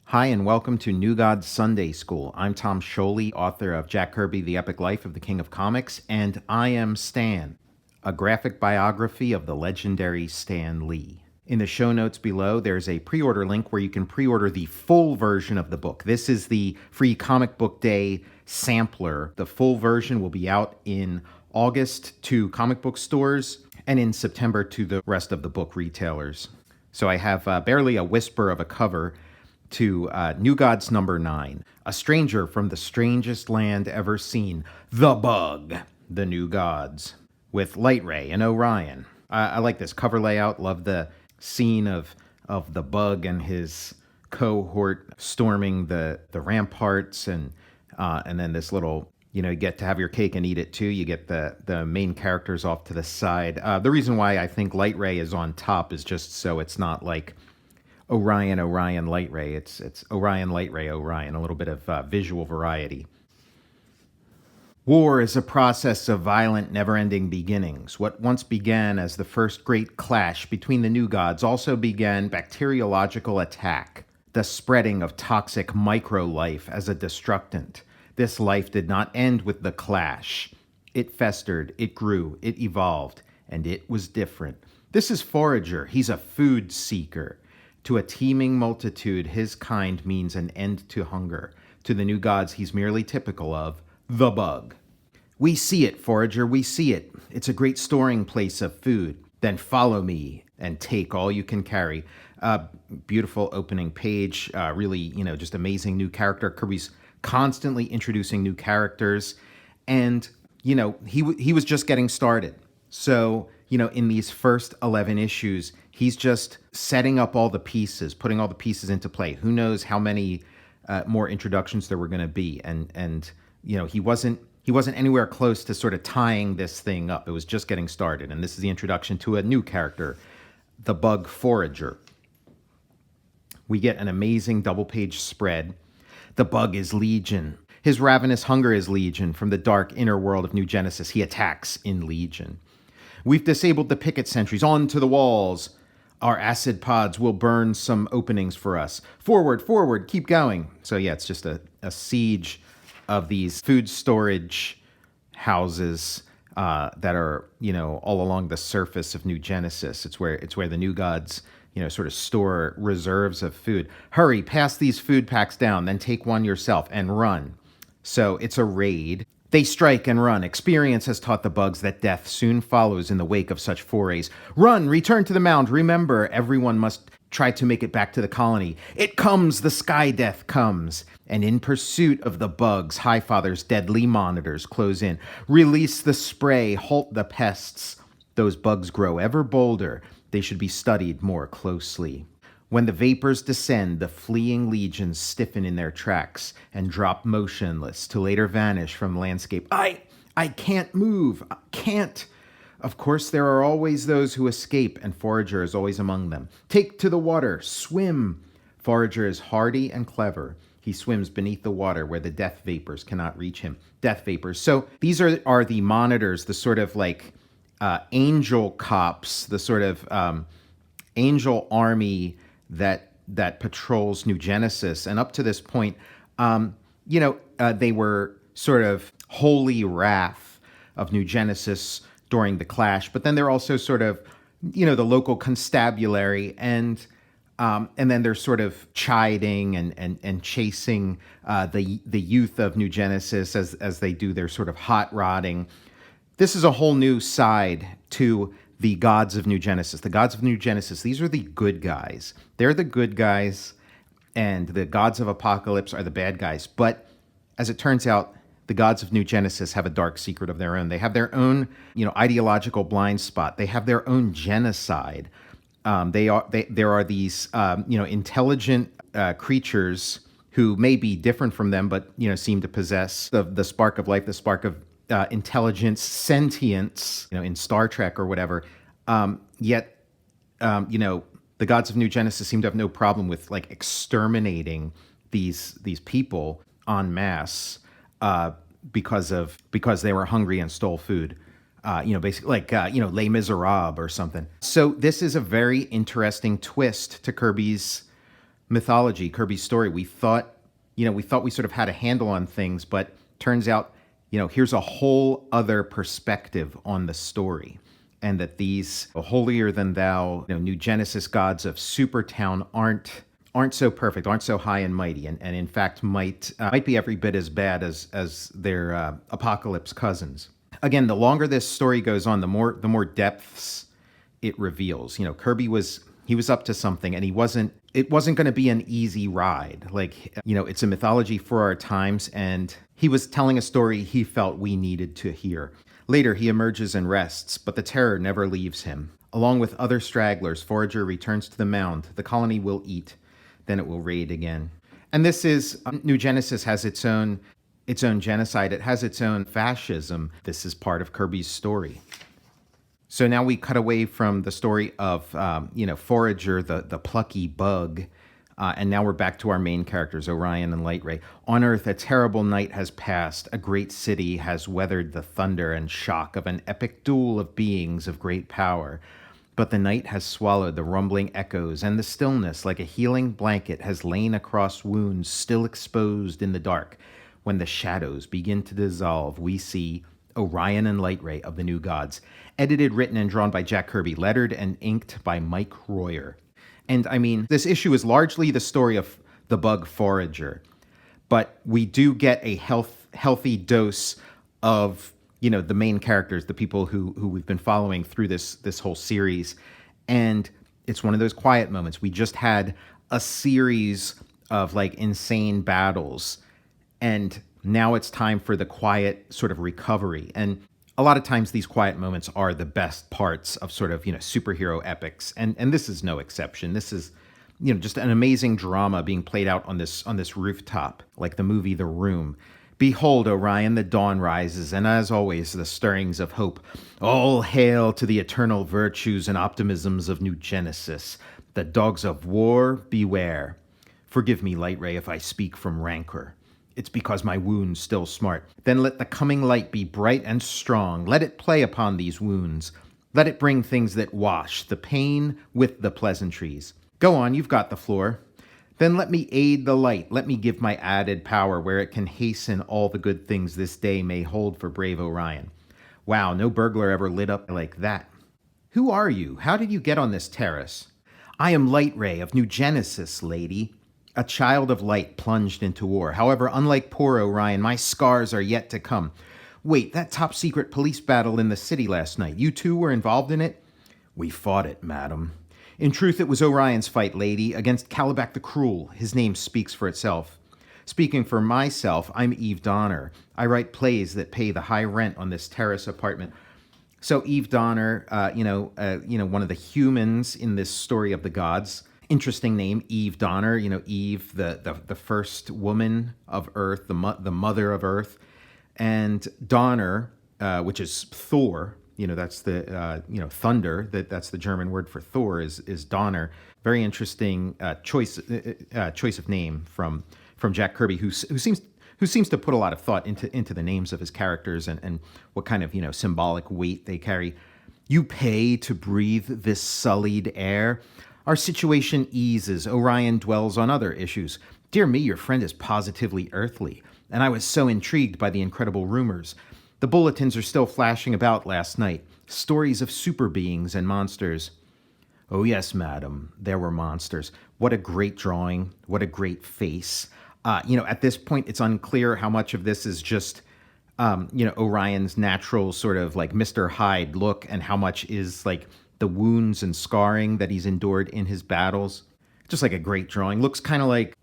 Hi, and welcome to New Gods Sunday School. I'm Tom Scioli, author of Jack Kirby, The Epic Life of the King of Comics, and I Am Stan, a graphic biography of the legendary Stan Lee. In the show notes below, there's a pre-order link where you can pre-order the full version of the book. This is the free Comic Book Day sampler. The full version will be out in August to comic book stores and in September to the rest of the book retailers. So I have barely a whisper of a cover to New Gods number 9. A stranger from the strangest land ever seen. The Bug, the New Gods, with Lightray and Orion. I like this cover layout. Love the scene of the Bug and his cohort storming the ramparts, and then this little, you get to have your cake and eat it too. You get the main characters off to the side. The reason why I think Lightray is on top is just so it's not like Orion, Lightray. It's Orion, Lightray, Orion. A little bit of visual variety. War is a process of violent, never-ending beginnings. What once began as the first great clash between the new gods also began bacteriological attack, the spreading of toxic micro-life as a destructant. This life did not end with the clash. It festered, it grew, it evolved, and it was different. This is Forager. He's a food seeker. To a teeming multitude, his kind means an end to hunger. To the new gods, he's merely typical of the Bug. We see it, Forager, we see it. It's a great storing place of food. Then follow me and take all you can carry. Beautiful opening page. Really, just amazing new character. Kirby's constantly introducing new characters. And, he was just getting started. So, in these first 11 issues, he's just setting up all the pieces, putting all the pieces into play. Who knows how many more introductions there were going to be. And he wasn't anywhere close to sort of tying this thing up. It was just getting started. And this is the introduction to a new character, the Bug Forager. We get an amazing double-page spread. The Bug is Legion. His ravenous hunger is Legion. From the dark inner world of New Genesis, he attacks in Legion. We've disabled the picket sentries. Onto the walls. Our acid pods will burn some openings for us. Forward, forward, keep going. So yeah, it's just a siege of these food storage houses that are, all along the surface of New Genesis. It's where the new gods, sort of store reserves of food. Hurry, pass these food packs down, then take one yourself and run. So it's a raid. They strike and run. Experience has taught the bugs that death soon follows in the wake of such forays. Run, return to the mound. Remember, everyone must try to make it back to the colony. It comes, the sky death comes. And in pursuit of the bugs, Highfather's deadly monitors close in. Release the spray, halt the pests. Those bugs grow ever bolder. They should be studied more closely. When the vapors descend, the fleeing legions stiffen in their tracks and drop motionless to later vanish from landscape. I can't move. I can't. Of course, there are always those who escape, and Forager is always among them. Take to the water. Swim. Forager is hardy and clever. He swims beneath the water where the death vapors cannot reach him. Death vapors. So these are the monitors, the sort of like angel cops, the sort of angel army that patrols New Genesis. And up to this point, they were sort of holy wrath of New Genesis during the clash. But then they're also sort of, the local constabulary, and then they're sort of chiding and chasing the youth of New Genesis as they do their sort of hot rodding. This is a whole new side to the gods of New Genesis. The gods of New Genesis, these are the good guys. They're the good guys, and the gods of Apocalypse are the bad guys. But as it turns out, the gods of New Genesis have a dark secret of their own. They have their own, ideological blind spot. They have their own genocide. There are these, intelligent creatures who may be different from them, but, seem to possess the spark of life, the spark of intelligence, sentience, in Star Trek or whatever. Yet, the gods of New Genesis seem to have no problem with like exterminating these people en masse because they were hungry and stole food. Basically like, Les Miserables or something. So this is a very interesting twist to Kirby's mythology, Kirby's story, we thought we sort of had a handle on things, but turns out, here's a whole other perspective on the story. And that these holier than thou, New Genesis gods of Supertown aren't so perfect, aren't so high and mighty, and in fact might be every bit as bad as their apocalypse cousins. Again, the longer this story goes on, the more depths it reveals. Kirby was up to something, and it wasn't going to be an easy ride. It's a mythology for our times, and he was telling a story he felt we needed to hear. Later, he emerges and rests, but the terror never leaves him. Along with other stragglers, Forager returns to the mound. The colony will eat, then it will raid again. And this is, New Genesis has its own genocide. It has its own fascism. This is part of Kirby's story. So now we cut away from the story of, Forager, the plucky bug, and now we're back to our main characters, Orion and Lightray. On Earth, a terrible night has passed. A great city has weathered the thunder and shock of an epic duel of beings of great power. But the night has swallowed the rumbling echoes, and the stillness, like a healing blanket, has lain across wounds still exposed in the dark. When the shadows begin to dissolve, we see Orion and Lightray of the New Gods. Edited, written, and drawn by Jack Kirby. Lettered and inked by Mike Royer. And this issue is largely the story of the bug Forager, but we do get a healthy dose of, the main characters, the people who we've been following through this whole series. And it's one of those quiet moments. We just had a series of insane battles, and now it's time for the quiet sort of recovery. And a lot of times these quiet moments are the best parts of sort of, superhero epics. And this is no exception. This is, just an amazing drama being played out on this rooftop, like the movie The Room. Behold, Orion, the dawn rises, and as always, the stirrings of hope. All hail to the eternal virtues and optimisms of New Genesis. The dogs of war, beware. Forgive me, Lightray, if I speak from rancor. It's because my wounds still smart. Then let the coming light be bright and strong. Let it play upon these wounds. Let it bring things that wash the pain with the pleasantries. Go on, you've got the floor. Then let me aid the light. Let me give my added power where it can hasten all the good things this day may hold for brave Orion. Wow, no burglar ever lit up like that. Who are you? How did you get on this terrace? I am Lightray of New Genesis, lady. A child of light plunged into war. However, unlike poor Orion, my scars are yet to come. Wait, that top-secret police battle in the city last night, you too were involved in it? We fought it, madam. In truth, it was Orion's fight, lady, against Calibac the Cruel. His name speaks for itself. Speaking for myself, I'm Eve Donner. I write plays that pay the high rent on this terrace apartment. So Eve Donner, one of the humans in this story of the gods. Interesting name, Eve Donner. Eve, the first woman of Earth, the mother of Earth, and Donner, which is Thor. That's the thunder. That's the German word for Thor. Is Donner. Very interesting choice of name from Jack Kirby, who seems to put a lot of thought into the names of his characters and what kind of symbolic weight they carry. You pay to breathe this sullied air. Our situation eases. Orion dwells on other issues. Dear me, your friend is positively earthly, and I was so intrigued by the incredible rumors. The bulletins are still flashing about last night. Stories of super beings and monsters. Oh yes, madam, there were monsters. What a great drawing. What a great face. At this point, it's unclear how much of this is just, Orion's natural sort of like Mr. Hyde look and how much is like the wounds and scarring that he's endured in his battles. Just like a great drawing. Looks kind of like,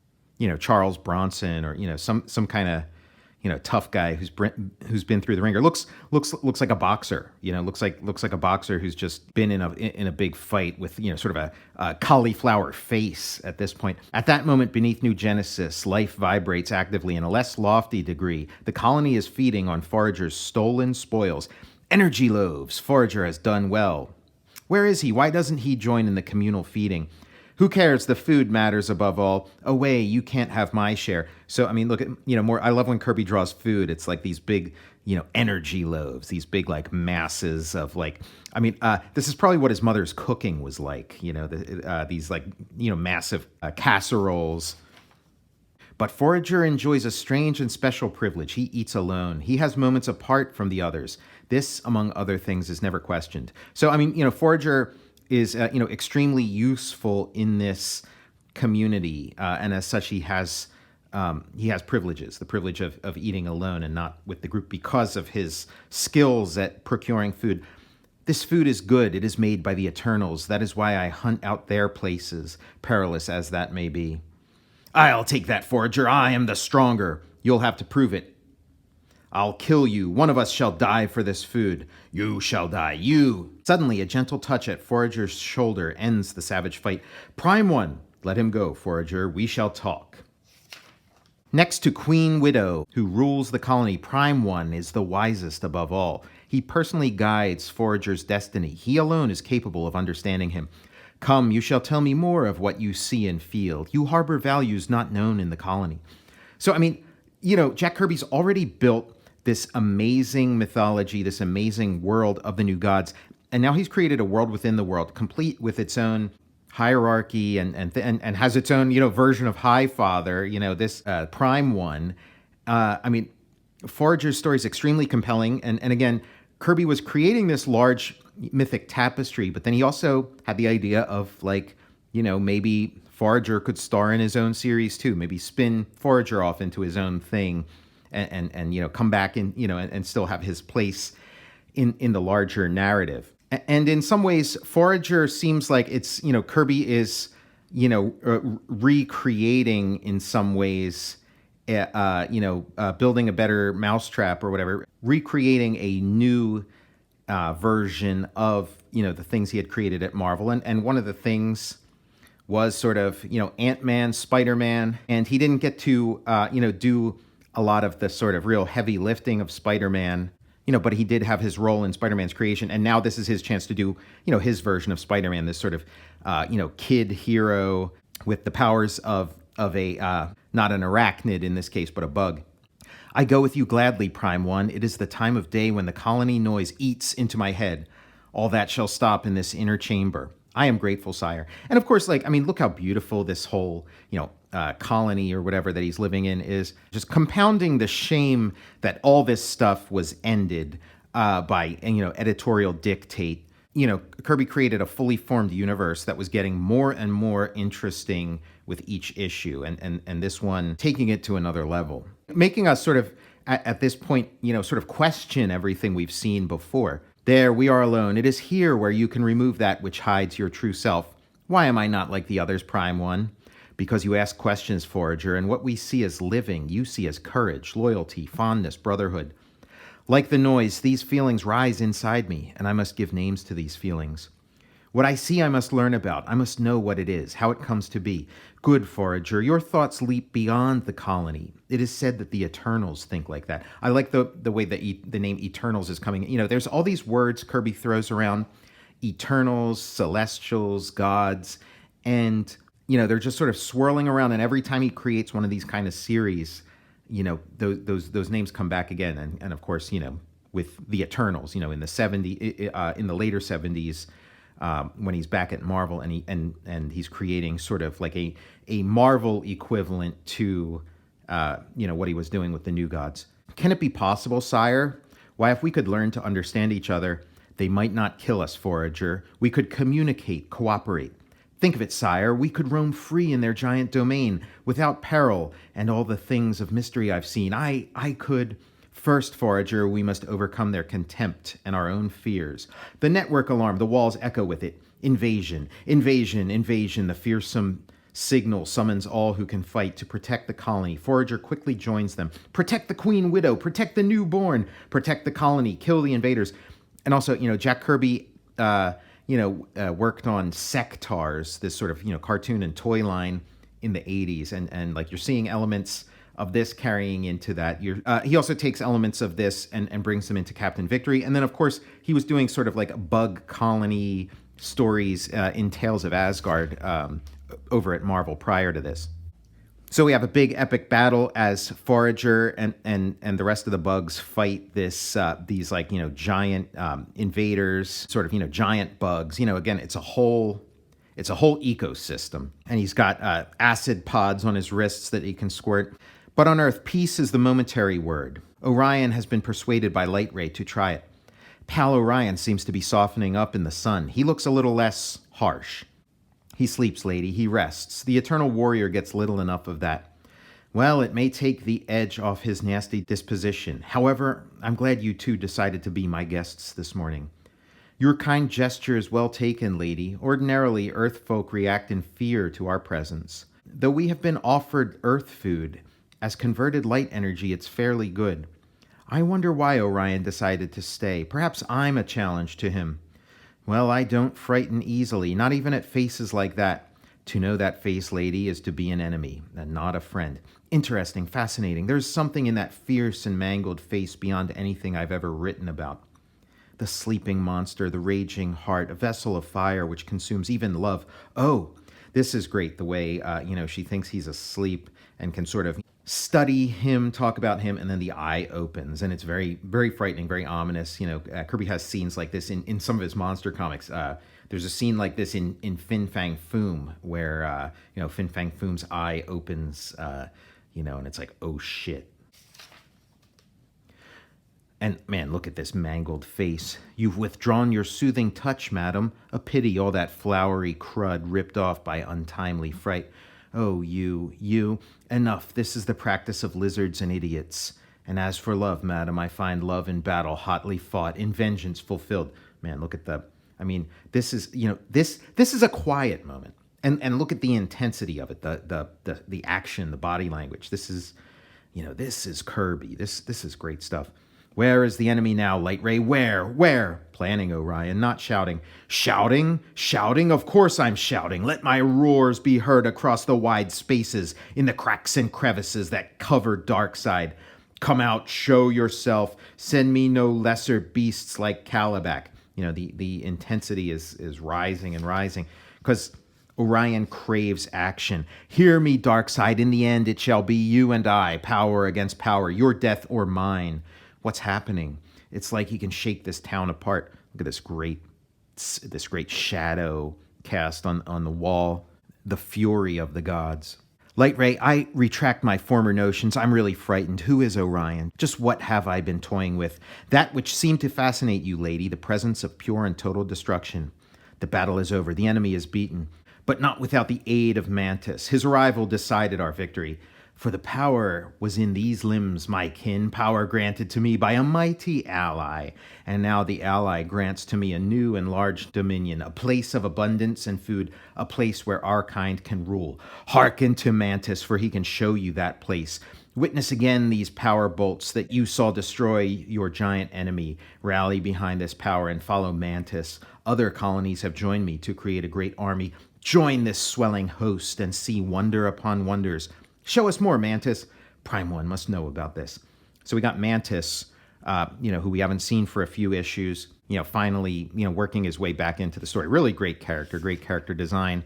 Charles Bronson or, some kind of, tough guy who's been through the ringer. Looks like a boxer, looks like a boxer who's just been in a big fight with, sort of a cauliflower face at this point. At that moment, beneath New Genesis, life vibrates actively in a less lofty degree. The colony is feeding on Forager's stolen spoils. Energy loaves. Forager has done well. Where is he? Why doesn't he join in the communal feeding? Who cares? The food matters above all. Away, you can't have my share. So, I mean, look at, more, I love when Kirby draws food. It's like these big, energy loaves, these big, like, masses of, like, this is probably what his mother's cooking was like, these, like, massive casseroles. But Forager enjoys a strange and special privilege. He eats alone. He has moments apart from the others. This, among other things, is never questioned. So, Forager is, extremely useful in this community, and as such, he has privileges, the privilege of eating alone and not with the group because of his skills at procuring food. This food is good. It is made by the Eternals. That is why I hunt out their places, perilous as that may be. I'll take that, Forager. I am the stronger. You'll have to prove it. I'll kill you. One of us shall die for this food. You shall die. You. Suddenly, a gentle touch at Forager's shoulder ends the savage fight. Prime One. Let him go, Forager. We shall talk. Next to Queen Widow, who rules the colony, Prime One is the wisest above all. He personally guides Forager's destiny. He alone is capable of understanding him. Come, you shall tell me more of what you see and feel. You harbor values not known in the colony. So, Jack Kirby's already built this amazing mythology, this amazing world of the new gods, and now he's created a world within the world, complete with its own hierarchy and has its own, version of High Father, this Prime One. Forager's story is extremely compelling, and again, Kirby was creating this large mythic tapestry, but then he also had the idea of, like, maybe Forager could star in his own series too, maybe spin Forager off into his own thing and come back and still have his place in the larger narrative. And in some ways, Forager seems like it's, Kirby is, recreating in some ways, building a better mousetrap or whatever, recreating a new version of, the things he had created at Marvel. And one of the things was sort of, Ant-Man, Spider-Man, and he didn't get to, do a lot of the sort of real heavy lifting of Spider-Man, but he did have his role in Spider-Man's creation. And now this is his chance to do, his version of Spider-Man, this sort of, kid hero with the powers of a, not an arachnid in this case, but a bug. I go with you gladly, Prime One. It is the time of day when the colony noise eats into my head. All that shall stop in this inner chamber. I am grateful, sire. And of course, look how beautiful this whole, colony or whatever that he's living in is, just compounding the shame that all this stuff was ended by, editorial dictate. Kirby created a fully formed universe that was getting more and more interesting with each issue, and this one taking it to another level, making us sort of, at this point, sort of question everything we've seen before. There, we are alone. It is here where you can remove that which hides your true self. Why am I not like the others, Prime One? Because you ask questions, Forager, and what we see as living, you see as courage, loyalty, fondness, brotherhood. Like the noise, these feelings rise inside me, and I must give names to these feelings. What I see I must learn about. I must know what it is, how it comes to be. Good, Forager, your thoughts leap beyond the colony. It is said that the Eternals think like that. I like the way that the name Eternals is coming. There's all these words Kirby throws around. Eternals, Celestials, gods, and, they're just sort of swirling around, and every time he creates one of these kind of series, those names come back again. And of course, with the Eternals, in the later 70s, when he's back at Marvel and he's creating sort of like a Marvel equivalent to what he was doing with the New Gods. Can it be possible, sire? Why, if we could learn to understand each other, they might not kill us, Forager. We could communicate, cooperate. Think of it, sire. We could roam free in their giant domain without peril and all the things of mystery I've seen. I could. First, Forager, we must overcome their contempt and our own fears. The network alarm, the walls echo with it. Invasion, invasion, invasion. The fearsome signal summons all who can fight to protect the colony. Forager quickly joins them. Protect the Queen Widow, protect the newborn, protect the colony, kill the invaders. And also, Jack Kirby, worked on Sectars, this sort of, cartoon and toy line in the 80s. And like you're seeing elements of this carrying into that. He also takes elements of this and brings them into Captain Victory. And then, of course, he was doing sort of like bug colony stories in Tales of Asgard over at Marvel prior to this. So we have a big epic battle as Forager and the rest of the bugs fight these like, giant invaders, sort of, giant bugs. Again, it's a whole ecosystem. And he's got acid pods on his wrists that he can squirt. But on Earth, peace is the momentary word. Orion has been persuaded by Lightray to try it. Pal Orion seems to be softening up in the sun. He looks a little less harsh. He sleeps, lady. He rests. The Eternal Warrior gets little enough of that. Well, it may take the edge off his nasty disposition. However, I'm glad you two decided to be my guests this morning. Your kind gesture is well taken, lady. Ordinarily, Earth folk react in fear to our presence. Though we have been offered Earth food, as converted light energy, it's fairly good. I wonder why Orion decided to stay. Perhaps I'm a challenge to him. Well, I don't frighten easily, not even at faces like that. To know that face, lady, is to be an enemy, and not a friend. Interesting, fascinating. There's something in that fierce and mangled face beyond anything I've ever written about. The sleeping monster, the raging heart, a vessel of fire which consumes even love. Oh, this is great, the way, she thinks he's asleep and can sort of study him, talk about him, and then the eye opens, and it's very, very frightening, very ominous. Kirby has scenes like this in some of his monster comics. There's a scene like this in Fin Fang Foom where Fin Fang Foom's eye opens, and it's like, oh shit. And man, look at this mangled face. You've withdrawn your soothing touch, madam. A pity all that flowery crud ripped off by untimely fright. Oh, you, enough. This is the practice of lizards and idiots. And as for love, madam, I find love in battle hotly fought, in vengeance fulfilled. Man, look at this is, this is a quiet moment. And look at the intensity of it, the action, the body language. This is Kirby. This is great stuff. Where is the enemy now, Lightray? Where? Planning, Orion, not shouting. Shouting? Of course I'm shouting. Let my roars be heard across the wide spaces, in the cracks and crevices that cover Darkseid. Come out, show yourself. Send me no lesser beasts like Calabac. The intensity is rising and rising, because Orion craves action. Hear me, Darkseid. In the end, it shall be you and I, power against power, your death or mine. What's happening? It's like he can shake this town apart. Look at this great shadow cast on the wall. The fury of the gods. Lightray, I retract my former notions. I'm really frightened. Who is Orion? Just what have I been toying with? That which seemed to fascinate you, lady, the presence of pure and total destruction. The battle is over. The enemy is beaten. But not without the aid of Mantis. His arrival decided our victory. For the power was in these limbs, my kin, power granted to me by a mighty ally. And now the ally grants to me a new and large dominion, a place of abundance and food, a place where our kind can rule. Hearken to Mantis, for he can show you that place. Witness again these power bolts that you saw destroy your giant enemy. Rally behind this power and follow Mantis. Other colonies have joined me to create a great army. Join this swelling host and see wonder upon wonders. Show us more, Mantis. Prime One must know about this. So we got Mantis, who we haven't seen for a few issues, finally, working his way back into the story. Really great character design.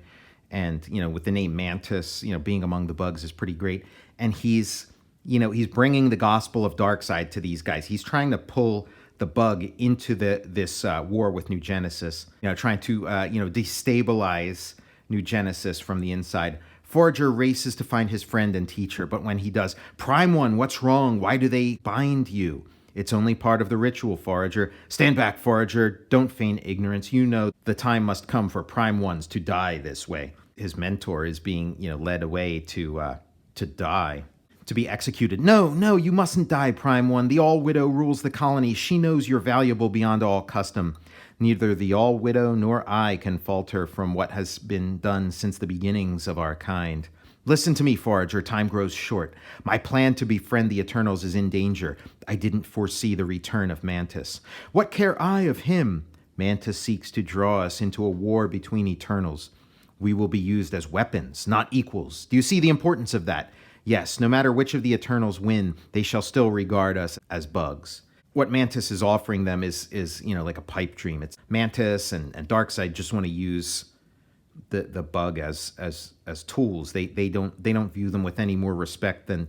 And, with the name Mantis, being among the bugs is pretty great. And he's bringing the gospel of Darkseid to these guys. He's trying to pull the bug into this war with New Genesis, trying to, destabilize New Genesis from the inside. Forager races to find his friend and teacher, but when he does, Prime One, what's wrong? Why do they bind you? It's only part of the ritual, Forager. Stand back, Forager. Don't feign ignorance. You know the time must come for Prime Ones to die this way. His mentor is being, led away to die, to be executed. No, you mustn't die, Prime One. The All-Widow rules the colony. She knows you're valuable beyond all custom. Neither the All-Widow nor I can falter from what has been done since the beginnings of our kind. Listen to me, Forager. Time grows short. My plan to befriend the Eternals is in danger. I didn't foresee the return of Mantis. What care I of him? Mantis seeks to draw us into a war between Eternals. We will be used as weapons, not equals. Do you see the importance of that? Yes, no matter which of the Eternals win, they shall still regard us as bugs. What Mantis is offering them is like a pipe dream. It's Mantis and Darkseid just want to use the bug as tools. They don't view them with any more respect than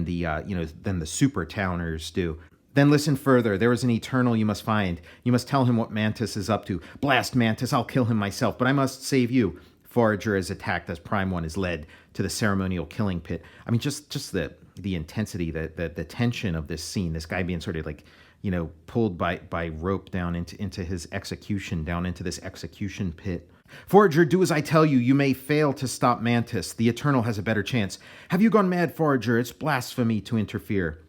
the super towners do. Then listen further. There is an eternal you must find. You must tell him what Mantis is up to. Blast Mantis, I'll kill him myself, but I must save you. Forager is attacked as Prime One is led to the ceremonial killing pit. I mean, just the intensity, the tension of this scene. This guy being sort of like, pulled by rope down into his execution, down into this execution pit. Forager, do as I tell you. You may fail to stop Mantis. The Eternal has a better chance. Have you gone mad, Forager? It's blasphemy to interfere.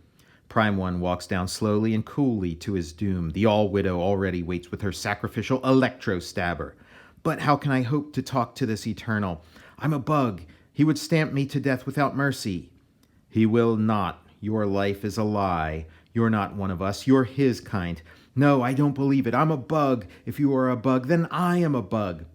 Prime One walks down slowly and coolly to his doom. The All-Widow already waits with her sacrificial electro-stabber. But how can I hope to talk to this Eternal? I'm a bug. He would stamp me to death without mercy. He will not. Your life is a lie. You're not one of us. You're his kind. No, I don't believe it. I'm a bug. If you are a bug, then I am a bug.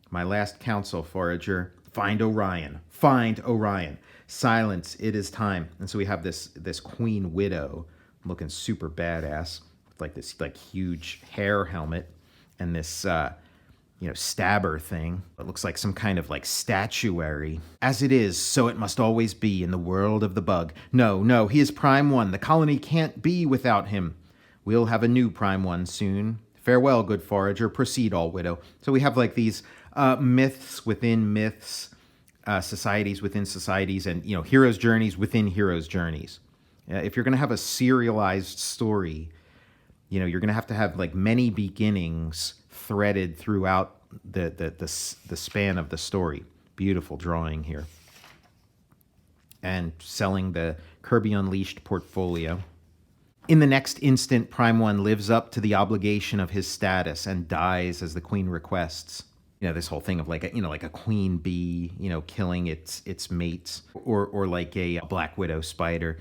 My last counsel, Forager. Find Orion. Find Orion. Silence, it is time. And so we have this Queen Widow looking super badass with this huge hair helmet and this stabber thing. It looks like some kind of statuary. As it is, so it must always be in the world of the bug. No, he is Prime One. The colony can't be without him. We'll have a new Prime One soon. Farewell, good Forager. Proceed, All-Widow. So we have these myths within myths, societies within societies, and heroes' journeys within heroes' journeys. If you're going to have a serialized story, you're going to have many beginnings threaded throughout the span of the story. Beautiful drawing here. And selling the Kirby Unleashed portfolio. In the next instant, Prime One lives up to the obligation of his status and dies as the Queen requests. This whole thing of like a queen bee, killing its mates, or like a Black Widow spider.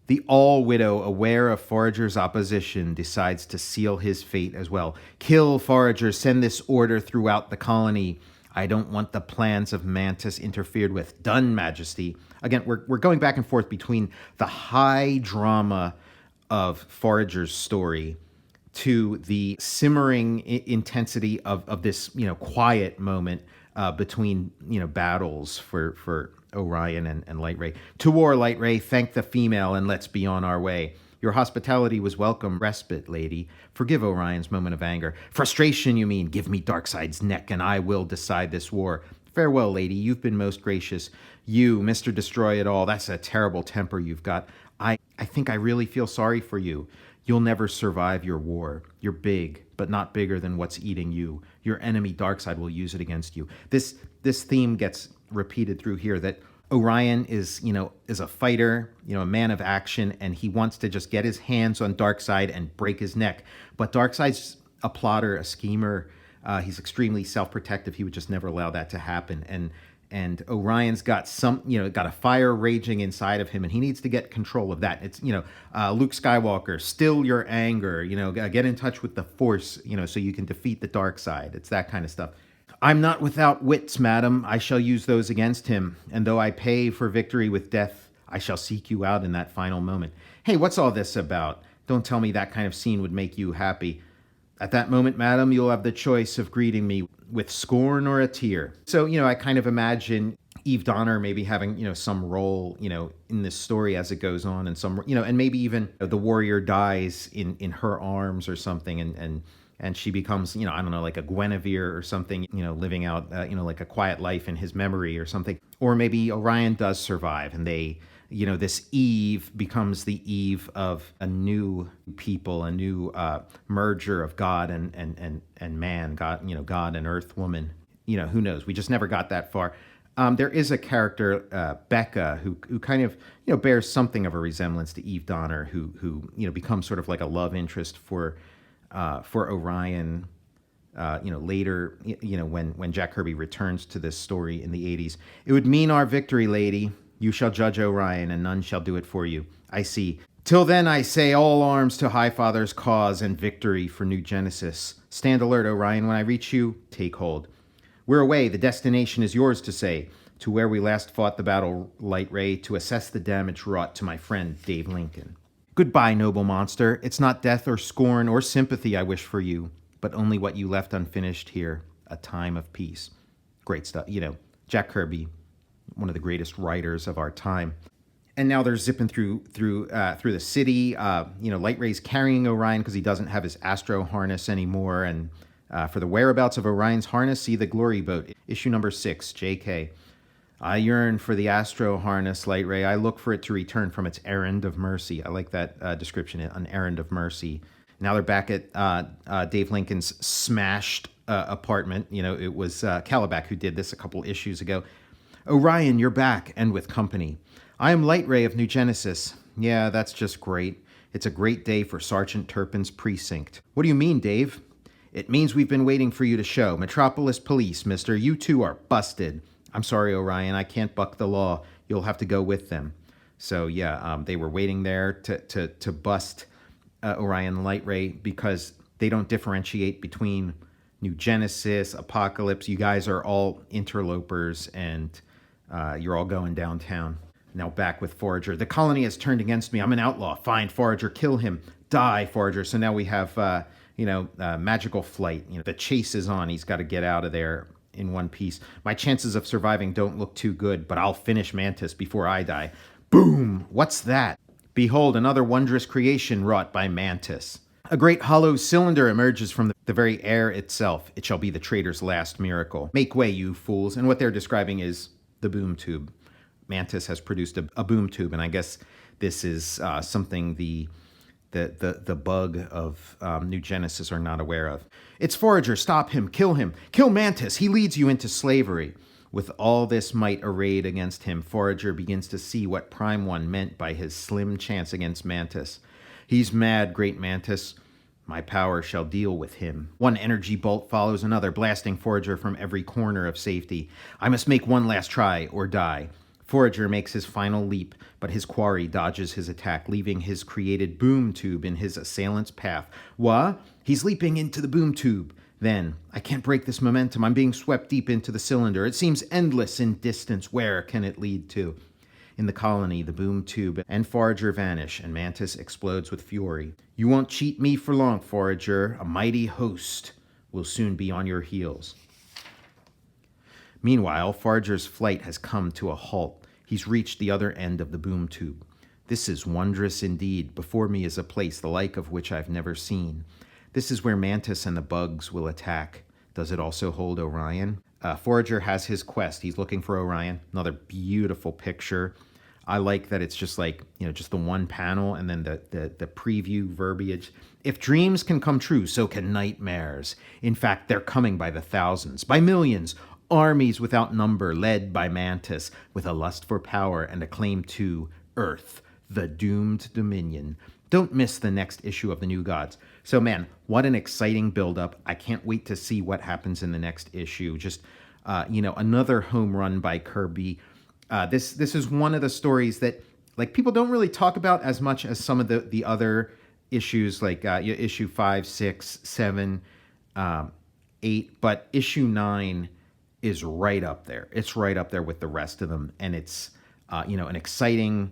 The All-Widow, aware of Forager's opposition, decides to seal his fate as well. Kill Forager, send this order throughout the colony. I don't want the plans of Mantis interfered with. Done, Majesty. Again, we're going back and forth between the high drama of Forager's story to the simmering intensity of this, quiet moment between, battles for Orion and Lightray. To war, Lightray, thank the female, and let's be on our way. Your hospitality was welcome. Respite, lady. Forgive Orion's moment of anger. Frustration, you mean? Give me Darkseid's neck, and I will decide this war. Farewell, lady. You've been most gracious. You, Mr. Destroy It All, that's a terrible temper you've got. I think I really feel sorry for you. You'll never survive your war. You're big, but not bigger than what's eating you. Your enemy, Darkseid, will use it against you. This theme gets repeated through here, that Orion is a fighter, a man of action, and he wants to just get his hands on Darkseid and break his neck. But Darkseid's a plotter, a schemer. He's extremely self-protective. He would just never allow that to happen. And Orion's got got a fire raging inside of him, and he needs to get control of that. It's, Luke Skywalker, still your anger, get in touch with the Force, so you can defeat the dark side. It's that kind of stuff. I'm not without wits, madam. I shall use those against him. And though I pay for victory with death, I shall seek you out in that final moment. Hey, what's all this about? Don't tell me that kind of scene would make you happy. At that moment, madam, you'll have the choice of greeting me with scorn or a tear. So, I kind of imagine Eve Donner maybe having, some role, in this story as it goes on, and and maybe even the warrior dies in her arms or something, and she becomes, I don't know, like a Guinevere or something, living out, like a quiet life in his memory or something. Or maybe Orion does survive, and they, this Eve becomes the Eve of a new people, a new merger of God and man, God, God and Earth woman. Who knows? We just never got that far. There is a character, Becca, who kind of, bears something of a resemblance to Eve Donner, who becomes sort of like a love interest for Orion, later, when Jack Kirby returns to this story in the 80s. It would mean our victory, lady. You shall judge Orion, and none shall do it for you. I see. Till then, I say all arms to Highfather's cause and victory for New Genesis. Stand alert, Orion. When I reach you, take hold. We're away. The destination is yours to say. To where we last fought the battle, Lightray, to assess the damage wrought to my friend Dave Lincoln. Goodbye, noble monster. It's not death or scorn or sympathy I wish for you, but only what you left unfinished here, a time of peace. Great stuff. Jack Kirby, one of the greatest writers of our time. And now they're zipping through the city. Lightray's carrying Orion because he doesn't have his astro harness anymore. And for the whereabouts of Orion's harness, see the Glory Boat, issue number 6, JK. I yearn for the astro harness, Lightray. I look for it to return from its errand of mercy. I like that description, an errand of mercy. Now they're back at Dave Lincoln's smashed apartment. It was Calabac who did this a couple issues ago. Orion, you're back, and with company. I am Lightray of New Genesis. Yeah, that's just great. It's a great day for Sergeant Turpin's precinct. What do you mean, Dave? It means we've been waiting for you to show. Metropolis Police, mister. You two are busted. I'm sorry, Orion. I can't buck the law. You'll have to go with them. So, they were waiting there to bust Orion and Lightray because they don't differentiate between New Genesis, Apocalypse. You guys are all interlopers, and you're all going downtown. Now back with Forager. The colony has turned against me. I'm an outlaw. Find Forager. Kill him. Die, Forager. So now we have, magical flight. The chase is on. He's got to get out of there in one piece. My chances of surviving don't look too good, but I'll finish Mantis before I die. Boom! What's that? Behold, another wondrous creation wrought by Mantis. A great hollow cylinder emerges from the very air itself. It shall be the trader's last miracle. Make way, you fools. And what they're describing is the boom tube. Mantis has produced a boom tube, and I guess this is something the bug of New Genesis are not aware of. It's Forager. Stop him. Kill him. Kill Mantis. He leads you into slavery. With all this might arrayed against him, Forager begins to see what Prime One meant by his slim chance against Mantis. He's mad, great Mantis. My power shall deal with him. One energy bolt follows another, blasting Forager from every corner of safety. I must make one last try or die. Forager makes his final leap, but his quarry dodges his attack, leaving his created boom tube in his assailant's path. What? He's leaping into the boom tube. Then, I can't break this momentum. I'm being swept deep into the cylinder. It seems endless in distance. Where can it lead to? In the colony, the boom tube and Forager vanish, and Mantis explodes with fury. You won't cheat me for long, Forager. A mighty host will soon be on your heels. Meanwhile, Forager's flight has come to a halt. He's reached the other end of the boom tube. This is wondrous indeed. Before me is a place the like of which I've never seen. This is where Mantis and the bugs will attack. Does it also hold Orion? Forager has his quest. He's looking for Orion. Another beautiful picture. I like that it's just just the one panel and then the preview verbiage. If dreams can come true, so can nightmares. In fact, they're coming by the thousands, by millions. Armies without number, led by Mantis, with a lust for power and a claim to Earth, the doomed dominion. Don't miss the next issue of The New Gods. So, man, what an exciting build-up. I can't wait to see what happens in the next issue. Just, another home run by Kirby. This is one of the stories that, people don't really talk about as much as some of the other issues, issue 5, 6, 7, 8. But issue 9 is right up there. It's right up there with the rest of them. And it's, an exciting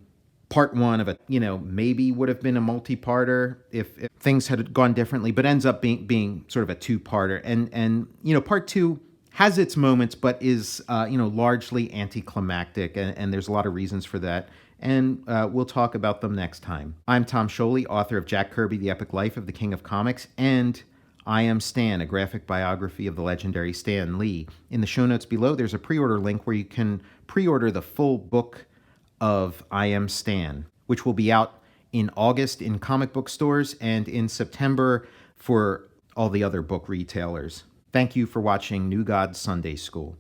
part one of a, maybe would have been a multi-parter if things had gone differently, but ends up being sort of a two-parter. And part two has its moments, but is, largely anticlimactic. And there's a lot of reasons for that. And we'll talk about them next time. I'm Tom Scioli, author of Jack Kirby, The Epic Life of the King of Comics, and I Am Stan, a graphic biography of the legendary Stan Lee. In the show notes below, there's a pre-order link where you can pre-order the full book of I Am Stan, which will be out in August in comic book stores and in September for all the other book retailers. Thank you for watching New God Sunday School.